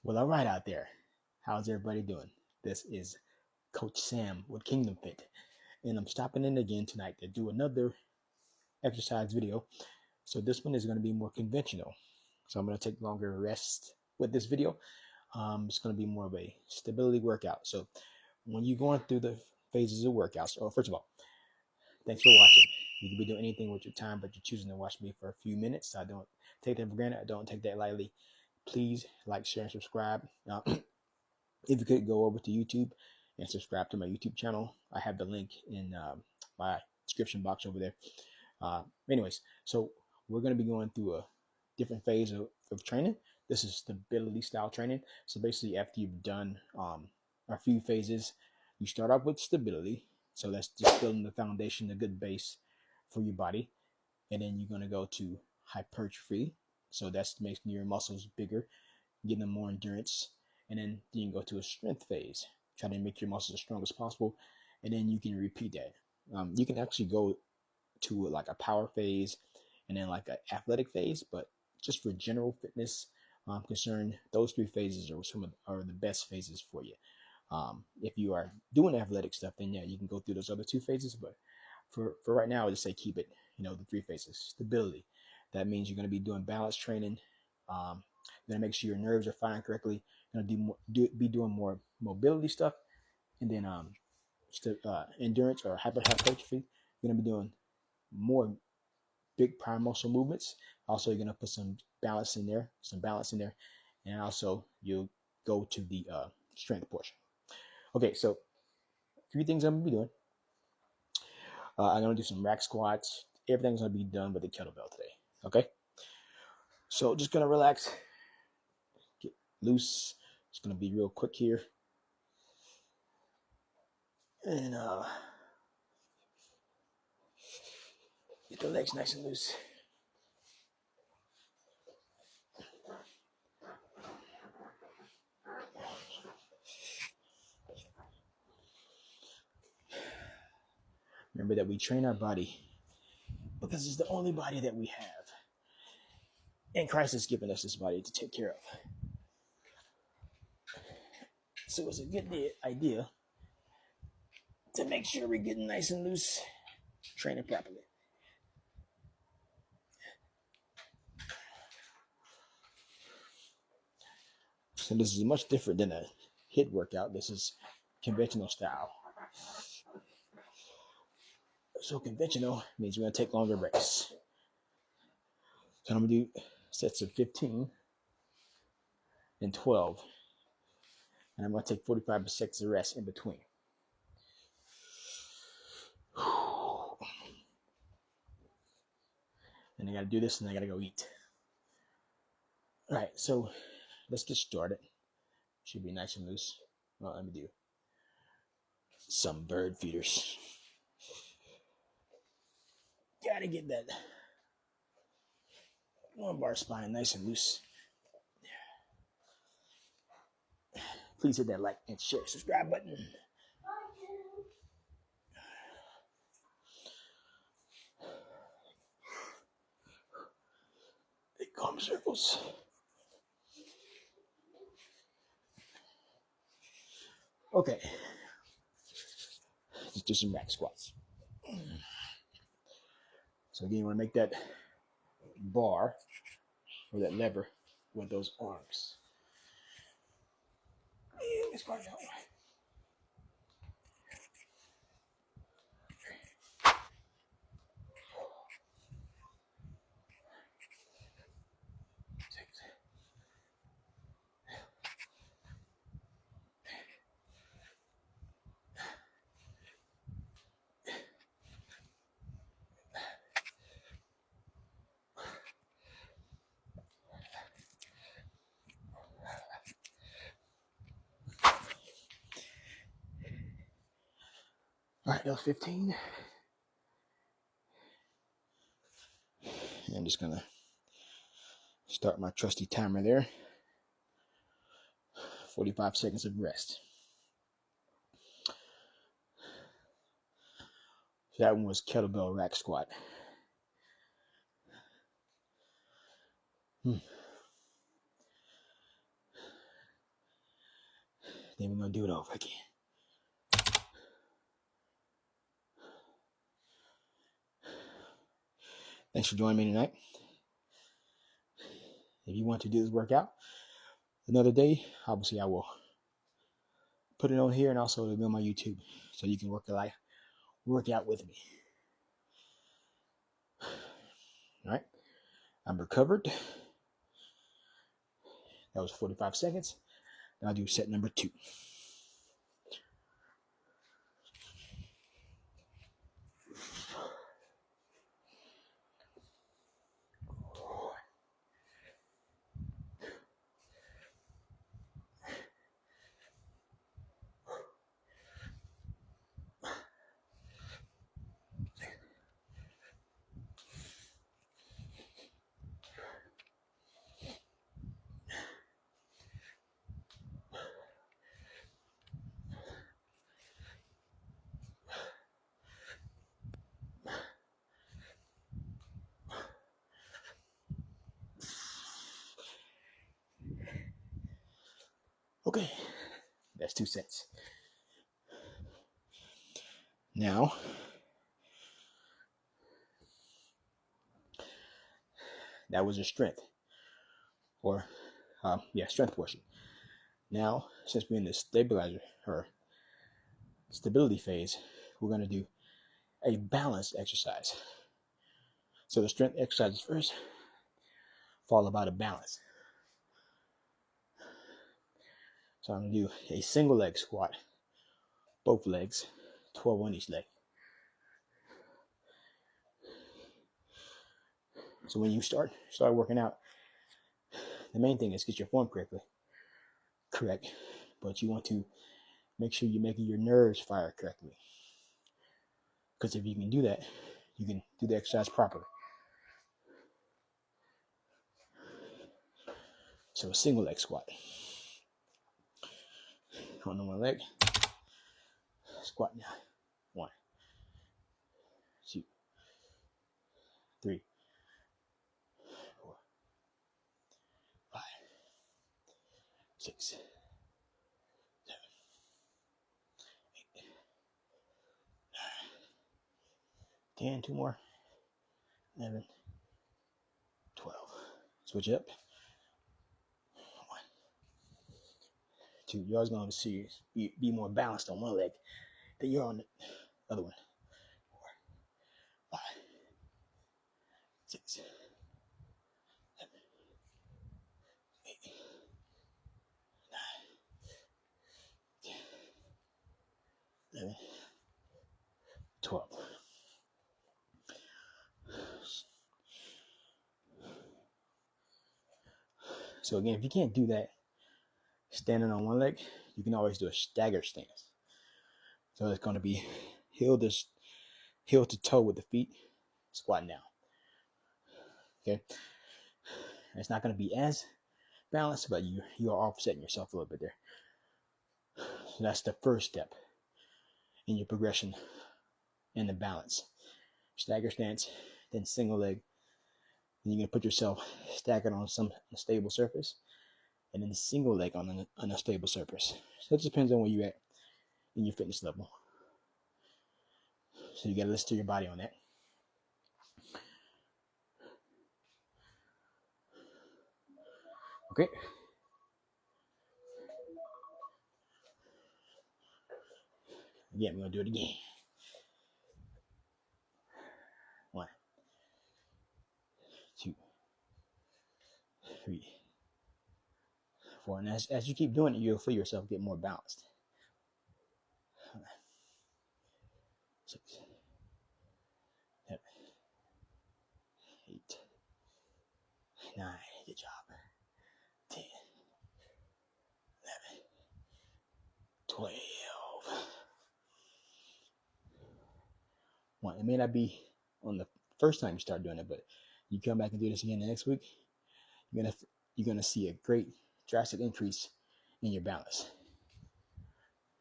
Well, all right out there. How's everybody doing? This is Coach Sam with Kingdom Fit, and I'm stopping in again tonight to do another exercise video. So this one is going to be more conventional. So I'm going to take longer rest with this video. It's going to be more of a stability workout. So when you're going through the phases of workouts, first of all, thanks for watching. You can be doing anything with your time, but you're choosing to watch me for a few minutes. I don't take that for granted. I don't take that lightly. Please like, share, and subscribe. If you could go over to YouTube and subscribe to my YouTube channel, I have the link in my description box over there. Anyways, so we're going to be going through a different phase of training. This is stability style training. So basically, after you've done a few phases, you start off with stability. So that's just building the foundation, a good base for your body. And then you're going to go to hypertrophy. So that's making your muscles bigger, giving them more endurance. And then you can go to a strength phase, try to make your muscles as strong as possible. And then you can repeat that. You can actually go to like a power phase and then like an athletic phase, but just for general fitness concern, those three phases are the best phases for you. If you are doing athletic stuff, then yeah, you can go through those other two phases. But for right now, I just say keep it, the three phases. Stability. That means you're going to be doing balance training. You're going to make sure your nerves are firing correctly. You're going to be doing more mobility stuff. And then endurance or hypertrophy. You're going to be doing more big prime muscle movements. Also, you're going to put some balance in there. And also you'll go to the strength portion. Okay, so a few things I'm going to be doing. I'm going to do some rack squats. Everything's going to be done with the kettlebell today. Okay, so just going to relax, get loose. It's going to be real quick here. And get the legs nice and loose. Remember that we train our body because it's the only body that we have. And Christ has given us this body to take care of. So it's a good idea to make sure we're getting nice and loose, training properly. So this is much different than a HIIT workout. This is conventional style. So conventional means we're going to take longer breaks. So I'm going to do sets of 15 and 12. And I'm going to take 45 seconds of rest in between. And I got to do this and I got to go eat. All right, so let's get started. Should be nice and loose. Well, let me do some bird feeders. Gotta get that lumbar spine nice and loose. Please hit that like and share, subscribe button. Big arm circles. Okay, let's do some rack squats. So again, you want to make that bar or that lever with those arms. Let's squat out. All right, that was 15. And I'm just gonna start my trusty timer there. 45 seconds of rest. So that one was kettlebell rack squat. Then we're going to do it over again. Thanks for joining me tonight. If you want to do this workout another day, obviously I will put it on here, and also it'll be on my YouTube, so you can work out with me. All right, I'm recovered. That was 45 seconds. Now I'll do set number 2. Okay, that's 2 sets. Now, that was your strength, or strength portion. Now, since we're in the stabilizer or stability phase, we're going to do a balance exercise. So the strength exercises first, followed by the balance. So I'm going to do a single leg squat, both legs, 12 on each leg. So when you start working out, the main thing is get your form correct, but you want to make sure you're making your nerves fire correctly. Because if you can do that, you can do the exercise properly. So a single leg squat. On the one leg, squat now. 1, 2, 3, 4, 5, 6, 7, 8, 9, 10. 2 more. 11, 12. Switch up. 1, 2. You're always going to see be more balanced on one leg than you're on the other one. 4, 5, 6, 7, 8, 9, 10, 11, 12. So again, if you can't do that standing on one leg, you can always do a stagger stance. So it's going to be heel to toe with the feet, squatting down. Okay, it's not going to be as balanced, but you are offsetting yourself a little bit there. So that's the first step in your progression in the balance. Stagger stance, then single leg. Then you're going to put yourself staggered on some stable surface, and then single leg on a stable surface. So it just depends on where you're at in your fitness level. So you got to listen to your body on that. Okay. Again, we're going to do it again. 1, 2, 3, 4. And as you keep doing it, you'll feel yourself get more balanced. 5, 6, 7, 8, 9. Good job. 10, 11, 12. 1. It may not be on the first time you start doing it, but you come back and do this again the next week, you're gonna see a great drastic increase in your balance.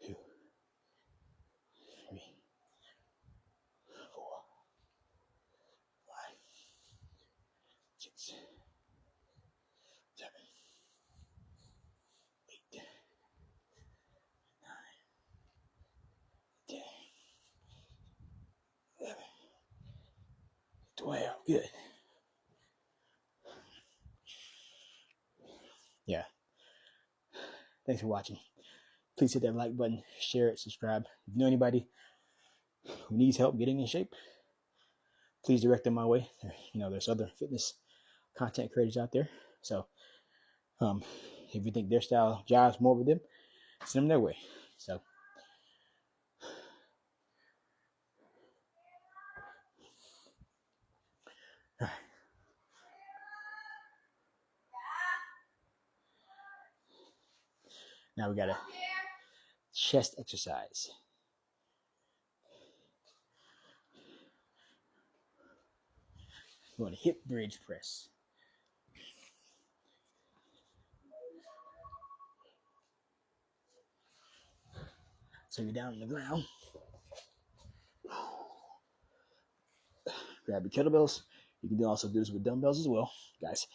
2, 3, 4, 5, 6, 7, 8, Good. Yeah. Thanks for watching. Please hit that like button, share it, subscribe. If you know anybody who needs help getting in shape, please direct them my way. There's other fitness content creators out there. So if you think their style jives more with them, send them their way. So now we got a chest exercise. We're going to hip bridge press. So you're down on the ground. Grab your kettlebells. You can also do this with dumbbells as well, guys.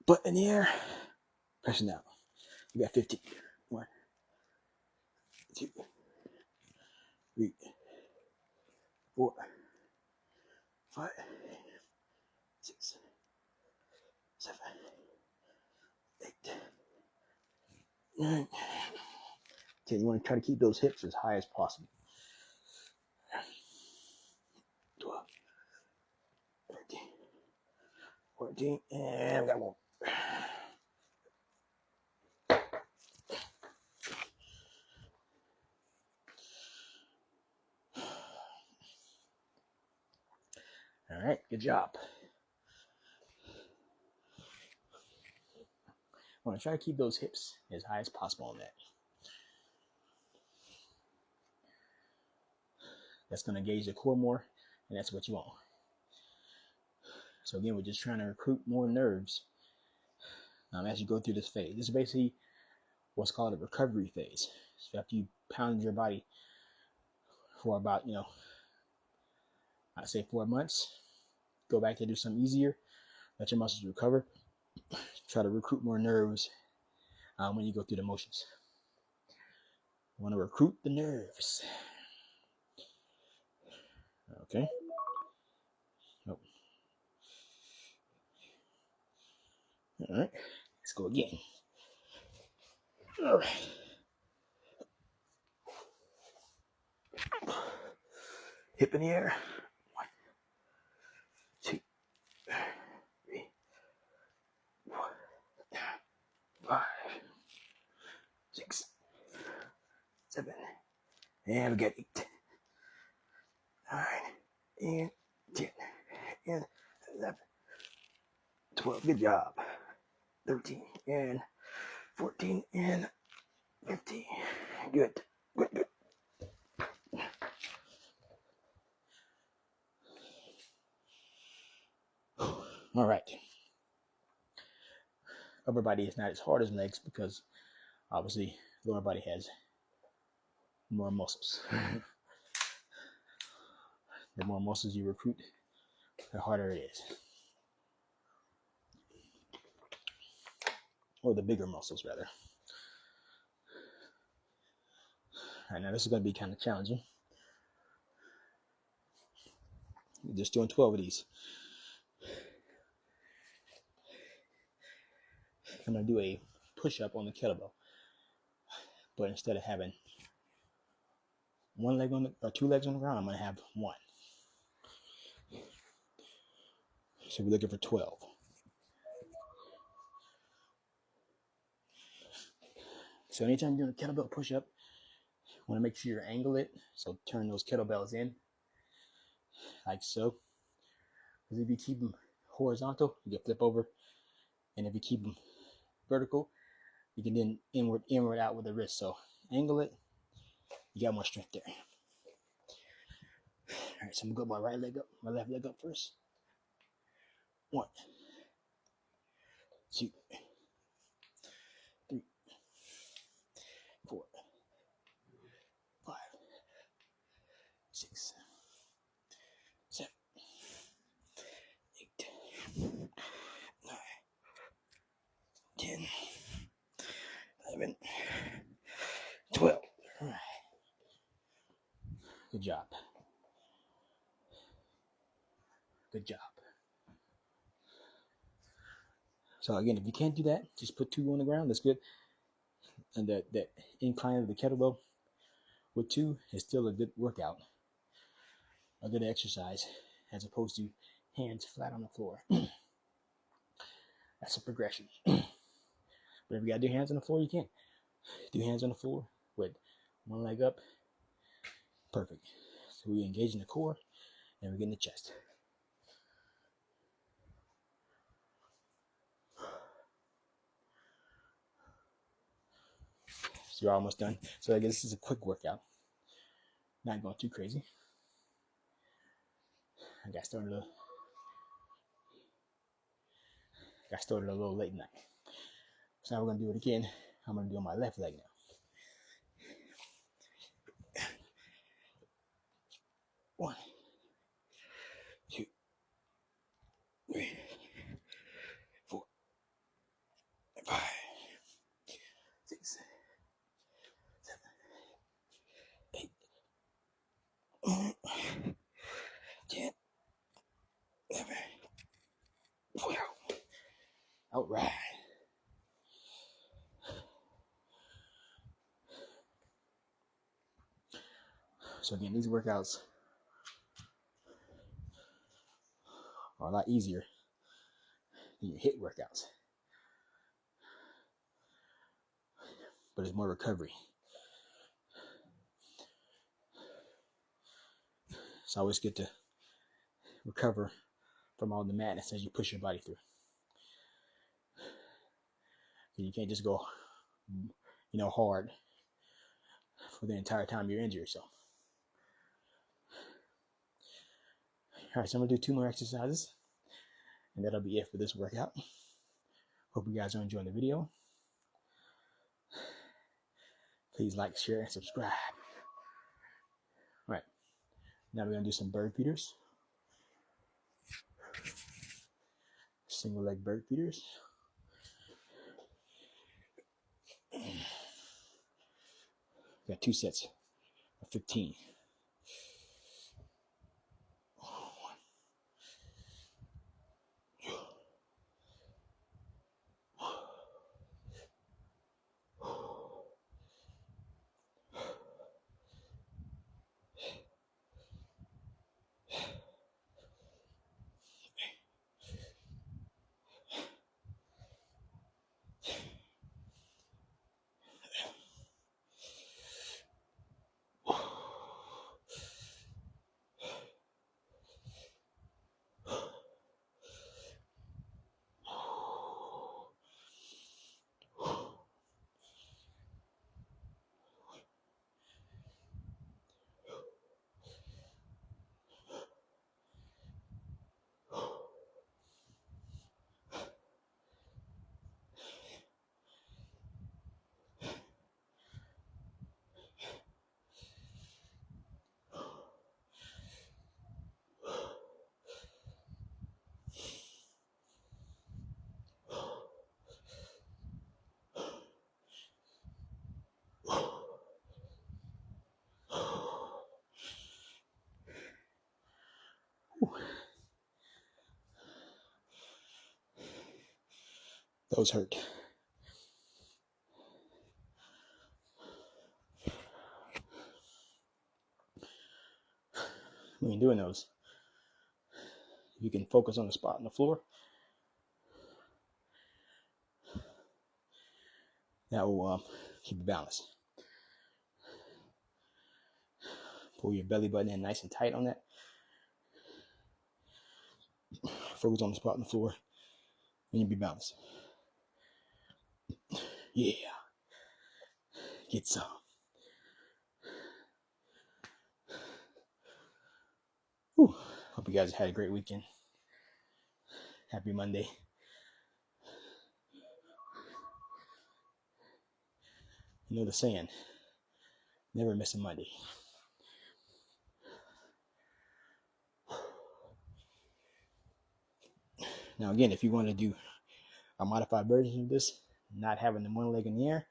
Butt in the air, pressing down. You got 15. 1, 2, 3, 4, 5, 6, 7, 8, 9, 10. You want to try to keep those hips as high as possible. 12, 13, 14, and we got one. All right, good job. I want to try to keep those hips as high as possible on that. That's going to engage the core more, and that's what you want. So again, we're just trying to recruit more nerves as you go through this phase. This is basically what's called a recovery phase. So after you pound your body for about, I'd say 4 months, go back to do something easier, let your muscles recover, try to recruit more nerves when you go through the motions. You want to recruit the nerves. Okay. Oh. All right. Let's go again. All right. Hip in the air. 1, 2, 3, 4, 5, 6, 7, and we got 8, 9, and 10, and 11, 12. Good job. 13, and 14, and 15. Good. Good, good. All right. Upper body is not as hard as legs because obviously lower body has more muscles. The more muscles you recruit, the harder it is. Or the bigger muscles, rather. All right, now this is going to be kind of challenging. We're just doing 12 of these. I'm going to do a push-up on the kettlebell. But instead of having one leg on or 2 legs on the ground, I'm going to have 1. So we're looking for 12. So anytime you're doing a kettlebell push-up, you want to make sure you angle it. So turn those kettlebells in, like so. Because if you keep them horizontal, you can flip over. And if you keep them vertical, you can then inward out with the wrist. So angle it, you got more strength there. All right, so I'm going to go my right leg up, my left leg up first. 1, 2, 3, 4, 5, 6, 7, 8, 9, 10, 11, 12. All right. Good job. Good job. So again, if you can't do that, just put 2 on the ground. That's good. And that incline of the kettlebell with 2 is still a good workout, a good exercise, as opposed to hands flat on the floor. That's a progression. But if you gotta do hands on the floor, you can. Do hands on the floor with 1 leg up. Perfect. So we engage in the core and we get in the chest. So you're almost done. So I guess this is a quick workout. Not going too crazy. I got started a little late night. So now we're gonna do it again. I'm gonna do it on my left leg now. 1, 2, 3, 4, 5, 6, 7, 8, 9, 10, 11, 12. All right. So again, these workouts are a lot easier than your HIIT workouts, but it's more recovery. It's always good to recover from all the madness as you push your body through. You can't just go, hard for the entire time you're injured. So, all right, so I'm gonna do 2 more exercises, and that'll be it for this workout. Hope you guys are enjoying the video. Please like, share, and subscribe. All right, now we're gonna do some bird feeders. Single leg bird feeders. Got 2 sets of 15. Those hurt. When you're doing those, you can focus on the spot on the floor. That will keep you balanced. Pull your belly button in nice and tight on that. Focus on the spot on the floor, and you'll be balanced. Yeah. Get some. Whew. Hope you guys had a great weekend. Happy Monday. You know the saying, never miss a Monday. Now again, if you want to do a modified version of this, not having the 1 leg in the air,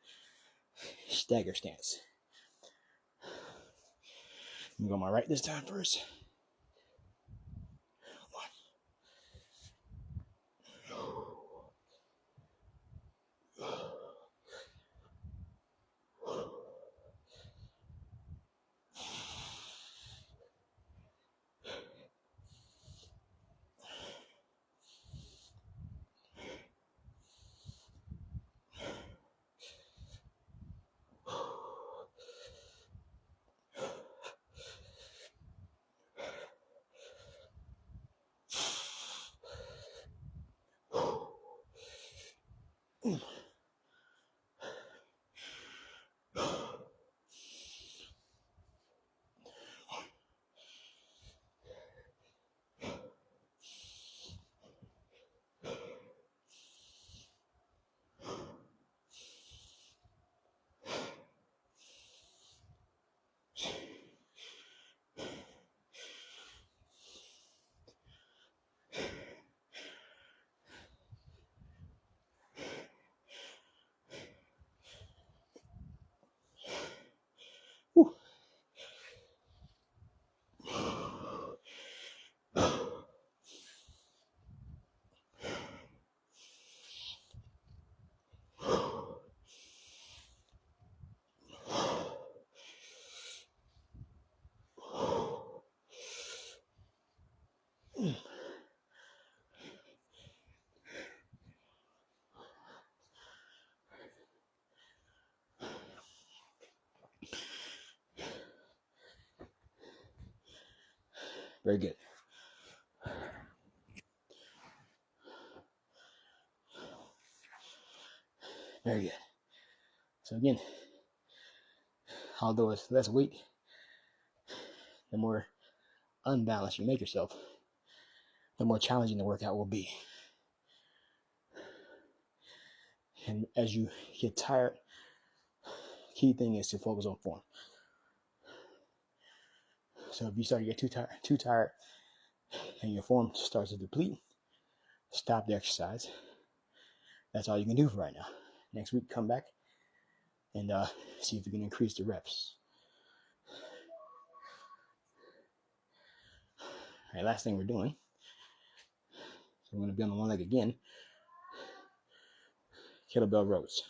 stagger stance. I'm going to go my right this time first. Whew. Very good. Very good. So again, although it's less weight, the more unbalanced you make yourself, the more challenging the workout will be. And as you get tired, key thing is to focus on form. So if you start to get too tired, and your form starts to deplete, stop the exercise. That's all you can do for right now. Next week, come back and see if you can increase the reps. All right, last thing we're doing. So we're going to be on the one leg again. Kettlebell rows.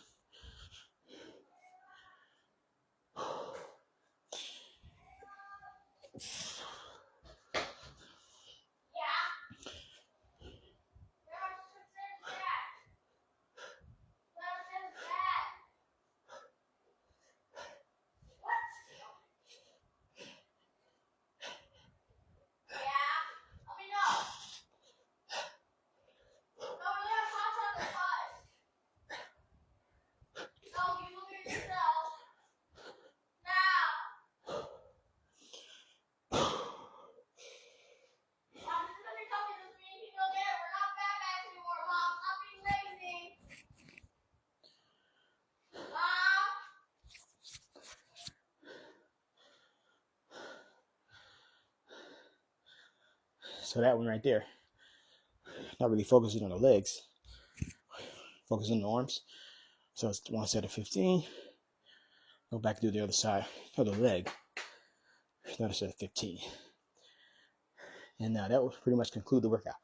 So that one right there, not really focusing on the legs, focusing on the arms. So it's one set of 15. Go back and do the other side of the leg, another set of 15. And that will pretty much conclude the workout.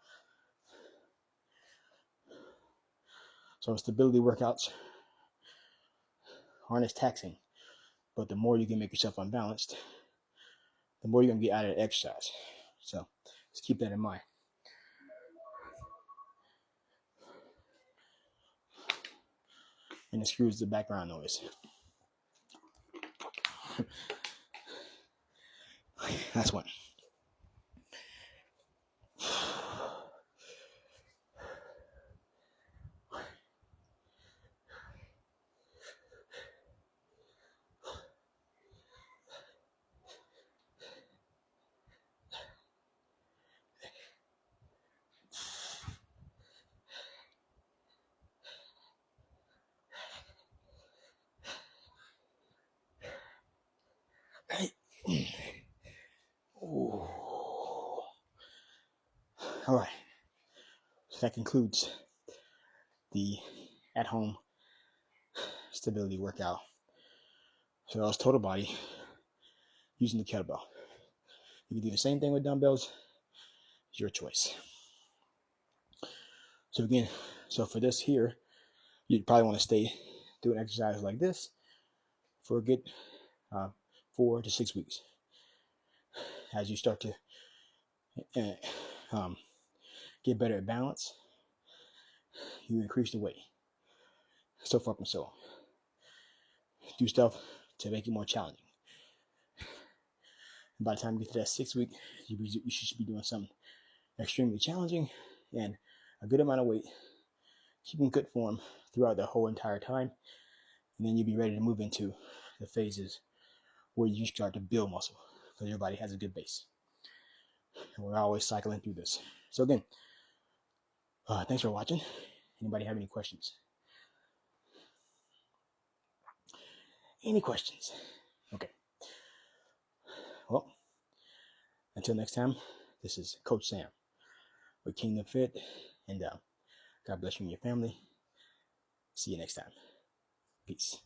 So stability workouts aren't as taxing, but the more you can make yourself unbalanced, the more you're going to get out of the exercise. So just keep that in mind. And excuse the background noise. That's one. Right. Ooh. All right. So that concludes the at-home stability workout. So that was total body using the kettlebell. You can do the same thing with dumbbells. It's your choice. So again, so for this here, you'd probably want to stay doing exercise like this for a good 4 to 6 weeks. As you start to get better at balance, you increase the weight. So forth and so on. Do stuff to make it more challenging. And by the time you get to that 6 week, you should be doing something extremely challenging and a good amount of weight, keeping good form throughout the whole entire time. And then you'll be ready to move into the phases where you start to build muscle because your body has a good base. And we're always cycling through this. So again, thanks for watching. Anybody have any questions? Any questions? Okay. Well, until next time, this is Coach Sam with Kingdom Fit, and God bless you and your family. See you next time. Peace.